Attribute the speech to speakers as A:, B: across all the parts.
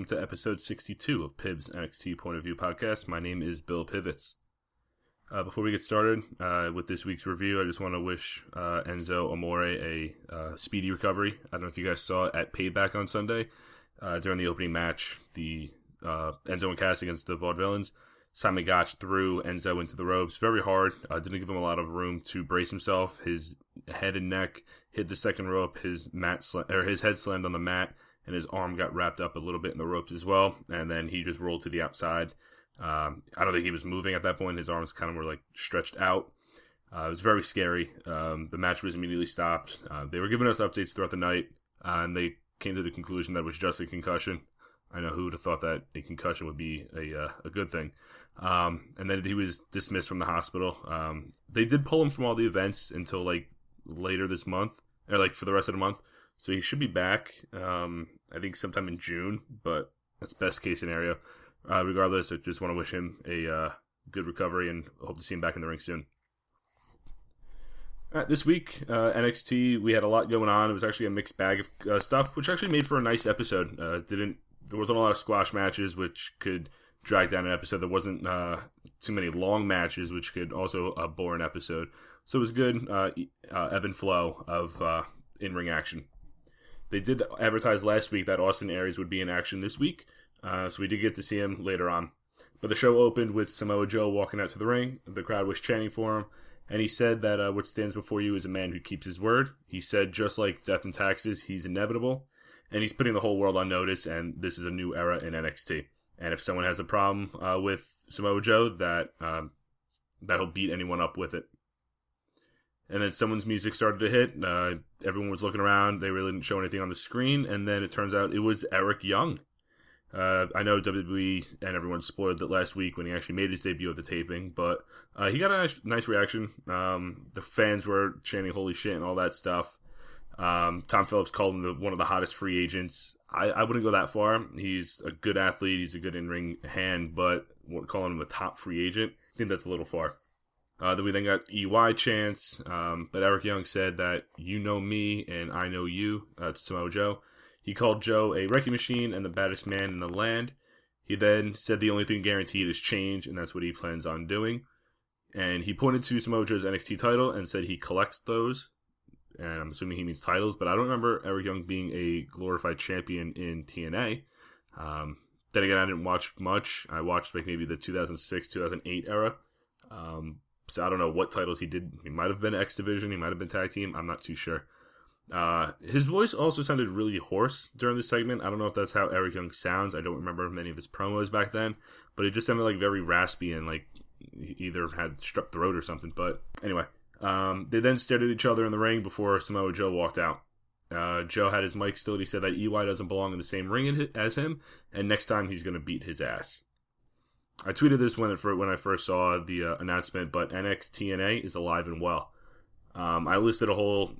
A: to episode 62 of Piv's NXT Point of View podcast. My name is Bill Pivets. Before we get started with this week's review, I just want to wish Enzo Amore a speedy recovery. I don't know if you guys saw it at Payback on Sunday during the opening match, the Enzo and Cass against the Vaudevillains. Simon Gotch threw Enzo into the ropes very hard. Didn't give him a lot of room to brace himself. His head and neck hit the second rope. His head slammed on the mat, and his arm got wrapped up a little bit in the ropes as well. And then he just rolled to the outside. I don't think he was moving at that point. His arms kind of were like stretched out. It was very scary. The match was immediately stopped. They were giving us updates throughout the night, and they came to the conclusion that it was just a concussion. I know who would have thought that a concussion would be a good thing. And then he was dismissed from the hospital. They did pull him from all the events until like later this month, or like for the rest of the month. So he should be back, I think sometime in June, but that's best case scenario. Regardless, I just want to wish him a good recovery and hope to see him back in the ring soon. All right, this week, NXT, we had a lot going on. It was actually a mixed bag of stuff, which actually made for a nice episode. There wasn't a lot of squash matches, which could drag down an episode. There wasn't too many long matches, which could also bore an episode. So it was good ebb and flow of in-ring action. They did advertise last week that Austin Aries would be in action this week, so we did get to see him later on. But the show opened with Samoa Joe walking out to the ring. The crowd was chanting for him, and he said that what stands before you is a man who keeps his word. He said, just like death and taxes, he's inevitable. And he's putting the whole world on notice, and this is a new era in NXT. And if someone has a problem with Samoa Joe, that'll beat anyone up with it. And then someone's music started to hit. Everyone was looking around. They really didn't show anything on the screen. And then it turns out it was Eric Young. I know WWE and everyone spoiled it last week when he actually made his debut at the taping, but he got a nice reaction. The fans were chanting "Holy shit" and all that stuff. Tom Phillips called him one of the hottest free agents. I wouldn't go that far. He's a good athlete. He's a good in-ring hand, but calling him a top free agent, I think that's a little far. Then we got EY chants, but Eric Young said that you know me and I know you to Samoa Joe. He called Joe a wrecking machine and the baddest man in the land. He then said the only thing guaranteed is change, and that's what he plans on doing. And he pointed to Samoa Joe's NXT title and said he collects those. And I'm assuming he means titles, but I don't remember Eric Young being a glorified champion in TNA. Then again, I didn't watch much. I watched like maybe the 2006, 2008 era. So I don't know what titles he did. He might have been X Division. He might have been Tag Team. I'm not too sure. His voice also sounded really hoarse during this segment. I don't know if that's how Eric Young sounds. I don't remember many of his promos back then, but it just sounded like very raspy and like he either had strep throat or something. But anyway. They then stared at each other in the ring before Samoa Joe walked out. Joe had his mic still. He said that EY doesn't belong in the same ring as him, and next time he's going to beat his ass. I tweeted this when I first saw the announcement, but NXT is alive and well. I listed a whole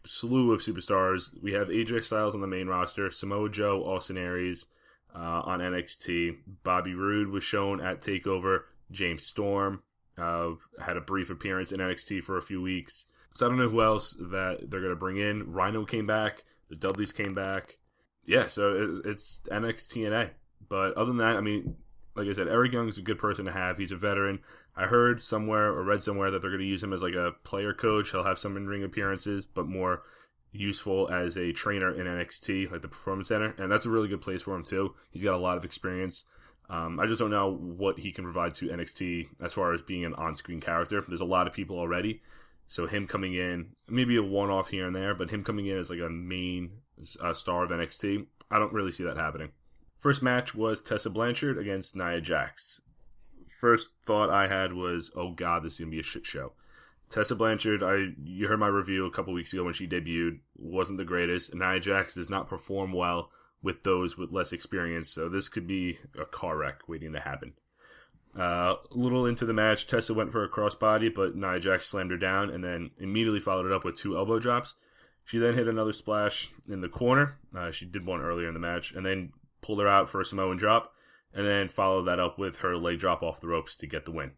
A: slew of superstars. We have AJ Styles on the main roster, Samoa Joe, Austin Aries on NXT. Bobby Roode was shown at TakeOver. James Storm had a brief appearance in NXT for a few weeks. So I don't know who else that they're going to bring in. Rhino came back. The Dudleys came back. Yeah, so it's NXT. But other than that, I mean, like I said, Eric Young's a good person to have. He's a veteran. I heard somewhere or read somewhere that they're going to use him as like a player coach. He'll have some in-ring appearances, but more useful as a trainer in NXT, like the Performance Center. And that's a really good place for him, too. He's got a lot of experience. I just don't know what he can provide to NXT as far as being an on-screen character. There's a lot of people already. So him coming in, maybe a one-off here and there, but him coming in as like a main star of NXT, I don't really see that happening. First match was Tessa Blanchard against Nia Jax. First thought I had was, oh god, this is going to be a shit show. Tessa Blanchard, you heard my review a couple weeks ago when she debuted, wasn't the greatest. Nia Jax does not perform well with those with less experience, so this could be a car wreck waiting to happen. A little into the match, Tessa went for a crossbody, but Nia Jax slammed her down and then immediately followed it up with 2 elbow drops. She then hit another splash in the corner. She did one earlier in the match, and then pulled her out for a Samoan drop, and then followed that up with her leg drop off the ropes to get the win.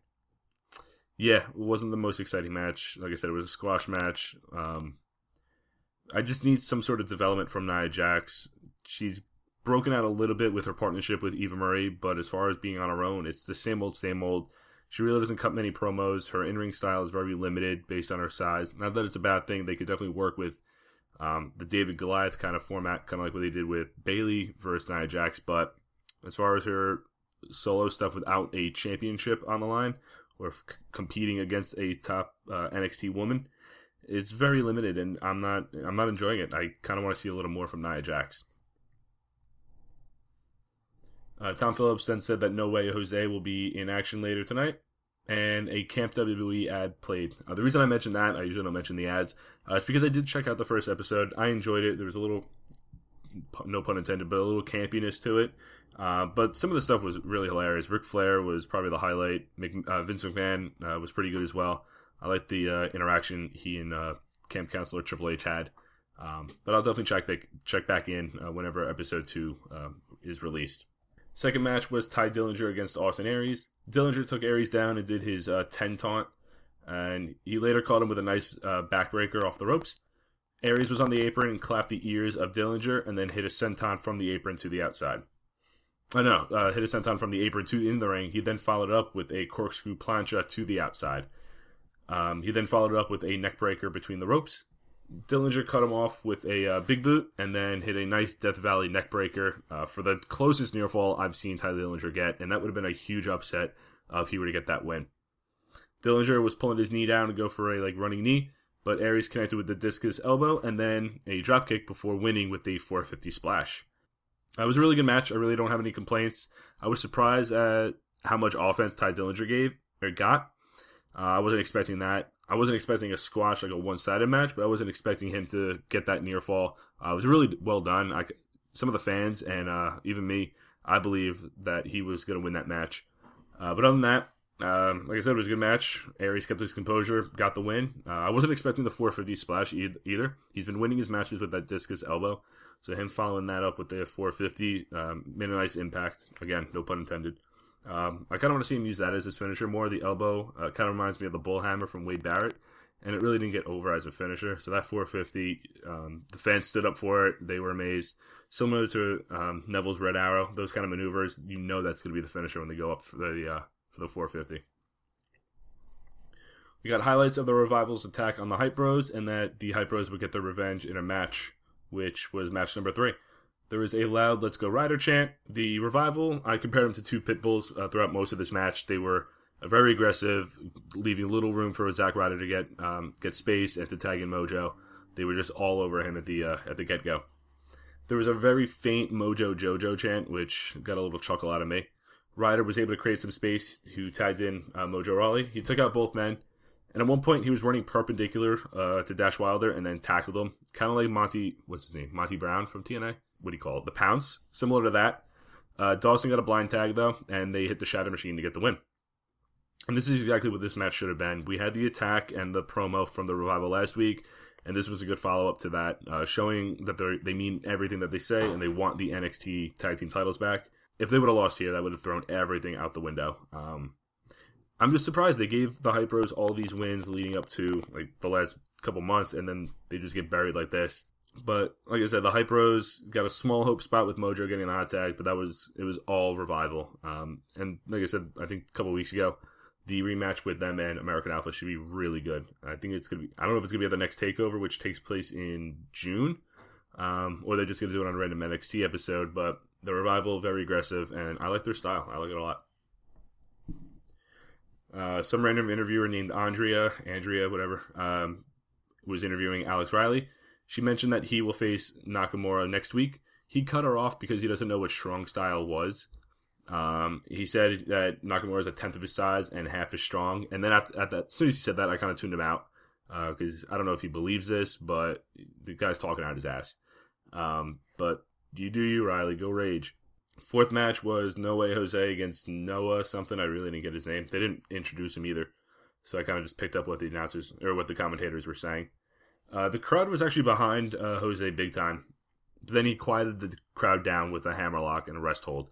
A: Yeah, it wasn't the most exciting match. Like I said, it was a squash match. I just need some sort of development from Nia Jax. She's broken out a little bit with her partnership with Eva Marie, but as far as being on her own, it's the same old, same old. She really doesn't cut many promos. Her in-ring style is very limited based on her size. Not that it's a bad thing. They could definitely work with the David Goliath kind of format, kind of like what they did with Bayley versus Nia Jax. But as far as her solo stuff without a championship on the line or competing against a top NXT woman, it's very limited, and I'm not enjoying it. I kind of want to see a little more from Nia Jax. Tom Phillips then said that No Way Jose will be in action later tonight, and a Camp WWE ad played. The reason I mentioned that, I usually don't mention the ads, it's because I did check out the first episode. I enjoyed it. There was a little, no pun intended, but a little campiness to it. But some of the stuff was really hilarious. Ric Flair was probably the highlight. Vince McMahon was pretty good as well. I liked the interaction he and camp counselor Triple H had. But I'll definitely check back in whenever episode 2 is released. Second match was Ty Dillinger against Austin Aries. Dillinger took Aries down and did his 10 taunt, and he later caught him with a nice backbreaker off the ropes. Aries was on the apron and clapped the ears of Dillinger and then hit a senton from the apron to the outside. Hit a senton from the apron to in the ring. He then followed up with a corkscrew plancha to the outside. He then followed it up with a neckbreaker between the ropes. Dillinger cut him off with a big boot and then hit a nice Death Valley neckbreaker for the closest near fall I've seen Ty Dillinger get, and that would have been a huge upset if he were to get that win. Dillinger was pulling his knee down to go for a running knee, but Aries connected with the discus elbow and then a dropkick before winning with the 450 splash. It was a really good match. I really don't have any complaints. I was surprised at how much offense Ty Dillinger got. I wasn't expecting that. I wasn't expecting a squash, like a one-sided match, but I wasn't expecting him to get that near fall. It was really well done. Some of the fans and even me, I believe that he was going to win that match. But other than that, like I said, it was a good match. Aries kept his composure, got the win. I wasn't expecting the 450 splash either. He's been winning his matches with that discus elbow, so him following that up with the 450 made a nice impact. Again, no pun intended. I kind of want to see him use that as his finisher more. The elbow kind of reminds me of the bullhammer from Wade Barrett, and it really didn't get over as a finisher. So that 450, the fans stood up for it. They were amazed. Similar to Neville's Red Arrow, those kind of maneuvers, you know that's going to be the finisher when they go up for the 450. We got highlights of the Revival's attack on the Hype Bros, and that the Hype Bros would get their revenge in a match, which was match number 3. There was a loud "Let's Go Ryder" chant. The Revival, I compared them to two pit bulls throughout most of this match. They were very aggressive, leaving little room for Zack Ryder to get space and to tag in Mojo. They were just all over him at the get-go. There was a very faint Mojo Jojo chant, which got a little chuckle out of me. Ryder was able to create some space, who tagged in Mojo Rawley. He took out both men, and at one point he was running perpendicular to Dash Wilder and then tackled him, kind of like Monty Brown from TNA. What do you call it? The Pounce, similar to that. Dawson got a blind tag, though, and they hit the Shatter Machine to get the win. And this is exactly what this match should have been. We had the attack and the promo from the Revival last week, and this was a good follow-up to that, showing that they mean everything that they say, and they want the NXT tag team titles back. If they would have lost here, that would have thrown everything out the window. I'm just surprised they gave the Hype Bros all these wins leading up to the last couple months, and then they just get buried like this. But like I said, the Hype Bros got a small hope spot with Mojo getting the hot tag, but it was all Revival. And like I said, I think a couple weeks ago, the rematch with them and American Alpha should be really good. I think it's gonna be. I don't know if it's gonna be at the next Takeover, which takes place in June, or they're just gonna do it on a random NXT episode. But the Revival, very aggressive, and I like their style. I like it a lot. Some random interviewer named Andrea, whatever, was interviewing Alex Riley. She mentioned that he will face Nakamura next week. He cut her off because he doesn't know what strong style was. He said that Nakamura is a tenth of his size and half as strong. And then at that, as soon as he said that, I kind of tuned him out because I don't know if he believes this, but the guy's talking out his ass. But you do you, Riley. Go Rage. Fourth match was No Way Jose against Noah something. I really didn't get his name. They didn't introduce him either, so I kind of just picked up what the announcers or what the commentators were saying. The crowd was actually behind Jose big time. But then he quieted the crowd down with a hammerlock and a rest hold.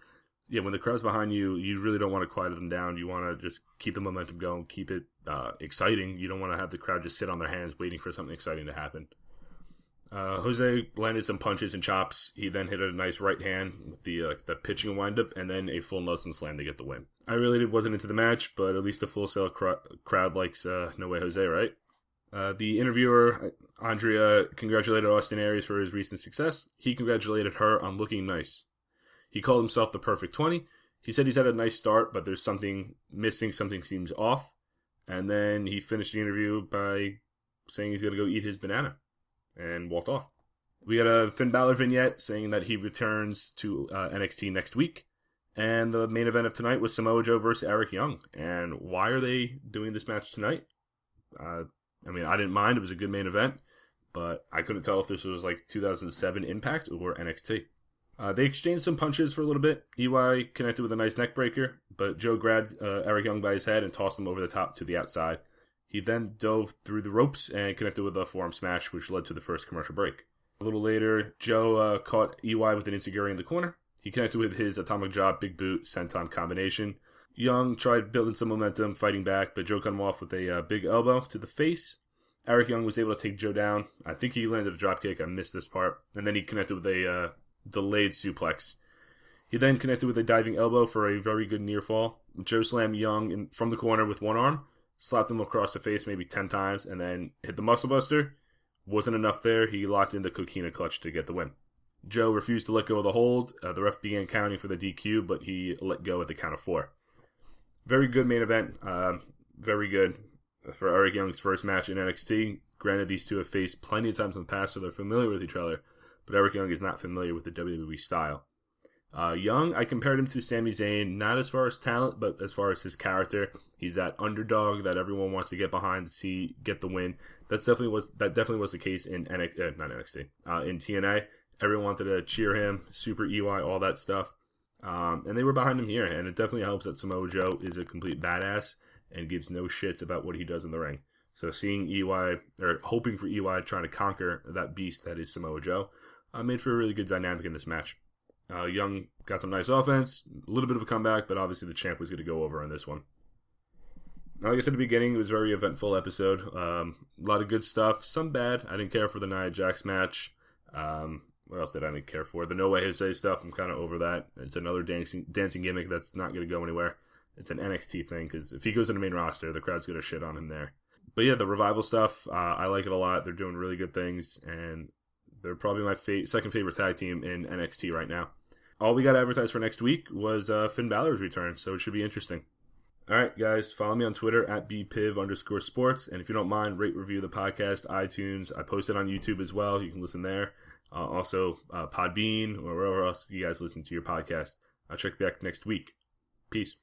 A: Yeah, when the crowd's behind you, you really don't want to quiet them down. You want to just keep the momentum going, keep it exciting. You don't want to have the crowd just sit on their hands waiting for something exciting to happen. Jose landed some punches and chops. He then hit a nice right hand with the pitching windup, and then a full Nelson slam to get the win. I really wasn't into the match, but at least a Full Sail crowd likes No Way Jose, right? The interviewer, Andrea, congratulated Austin Aries for his recent success. He congratulated her on looking nice. He called himself the perfect 20. He said he's had a nice start, but there's something missing, something seems off. And then he finished the interview by saying he's going to go eat his banana and walked off. We got a Finn Balor vignette saying that he returns to NXT next week. And the main event of tonight was Samoa Joe versus Eric Young. And why are they doing this match tonight? I didn't mind. It was a good main event. But I couldn't tell if this was like 2007 Impact or NXT. They exchanged some punches for a little bit. EY connected with a nice neck breaker, but Joe grabbed Eric Young by his head and tossed him over the top to the outside. He then dove through the ropes and connected with a forearm smash, which led to the first commercial break. A little later, Joe caught EY with an enziguri in the corner. He connected with his atomic drop, big boot, senton combination. Young tried building some momentum, fighting back, but Joe cut him off with a big elbow to the face. Eric Young was able to take Joe down. I think he landed a drop kick. I missed this part. And then he connected with a delayed suplex. He then connected with a diving elbow for a very good near fall. Joe slammed Young from the corner with one arm, slapped him across the face maybe 10 times, and then hit the muscle buster. Wasn't enough there. He locked in the coquina clutch to get the win. Joe refused to let go of the hold. The ref began counting for the DQ, but he let go at the count of 4. Very good main event. Very good for Eric Young's first match in NXT. Granted, these two have faced plenty of times in the past, so they're familiar with each other. But Eric Young is not familiar with the WWE style. Young, I compared him to Sami Zayn, not as far as talent, but as far as his character. He's that underdog that everyone wants to get behind to get the win. That definitely was the case in in TNA. Everyone wanted to cheer him, Super EY, all that stuff. And they were behind him here, and it definitely helps that Samoa Joe is a complete badass and gives no shits about what he does in the ring. So seeing EY, or hoping for EY trying to conquer that beast that is Samoa Joe, made for a really good dynamic in this match. Young got some nice offense, a little bit of a comeback, but obviously the champ was going to go over on this one. Now, like I said at the beginning, it was a very eventful episode. A lot of good stuff, some bad. I didn't care for the Nia Jax match. What else did I not care for? The No Way Jose stuff, I'm kind of over that. It's another dancing gimmick that's not going to go anywhere. It's an NXT thing, because if he goes in the main roster, the crowd's going to shit on him there. But yeah, the Revival stuff, I like it a lot. They're doing really good things, and they're probably my second favorite tag team in NXT right now. All we got advertised for next week was Finn Balor's return, so it should be interesting. Alright, guys, follow me on Twitter at bpiv_sports, and if you don't mind, rate, review the podcast, iTunes. I post it on YouTube as well. You can listen there. Also, Podbean, or wherever else you guys listen to your podcast. I'll check back next week. Peace.